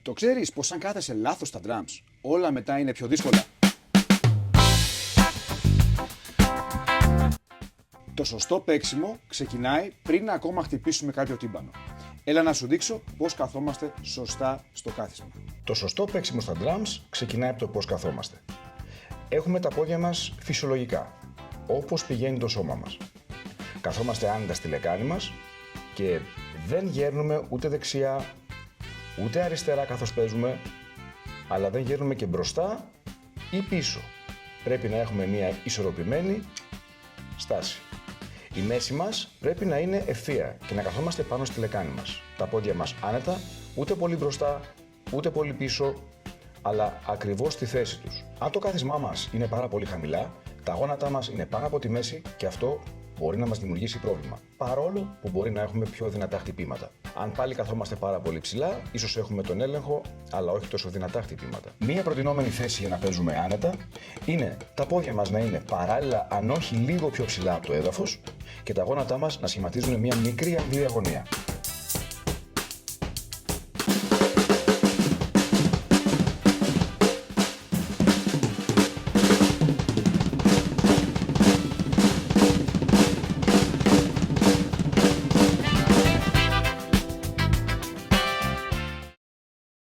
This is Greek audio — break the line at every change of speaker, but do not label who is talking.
Το ξέρεις πως αν κάθεσαι λάθος στα drums, όλα μετά είναι πιο δύσκολα? Το σωστό παίξιμο ξεκινάει πριν ακόμα χτυπήσουμε κάποιο τύμπανο. Έλα να σου δείξω πώς καθόμαστε σωστά στο κάθισμα.
Το σωστό παίξιμο στα drums ξεκινάει από το πώς καθόμαστε. Έχουμε τα πόδια μας φυσιολογικά, όπως πηγαίνει το σώμα μας. Καθόμαστε άνετα στη λεκάνη μας και δεν γέρνουμε ούτε δεξιά, ούτε αριστερά καθώς παίζουμε, αλλά δεν γέρνουμε και μπροστά ή πίσω. Πρέπει να έχουμε μια ισορροπημένη στάση. Η μέση μας πρέπει να είναι ευθεία και να καθόμαστε πάνω στη λεκάνη μας. Τα πόδια μας άνετα, ούτε πολύ μπροστά, ούτε πολύ πίσω, αλλά ακριβώς στη θέση τους. Αν το κάθισμά μας είναι πάρα πολύ χαμηλά, τα γόνατά μας είναι πάνω από τη μέση και αυτό μπορεί να μας δημιουργήσει πρόβλημα. Παρόλο που μπορεί να έχουμε πιο δυνατά χτυπήματα. Αν πάλι καθόμαστε πάρα πολύ ψηλά, ίσως έχουμε τον έλεγχο, αλλά όχι τόσο δυνατά χτυπήματα. Μία προτινόμενη θέση για να παίζουμε άνετα είναι τα πόδια μας να είναι παράλληλα, αν όχι λίγο πιο ψηλά από το έδαφος, και τα γόνατά μας να σχηματίζουν μια μικρή αμοιβή αγωνία.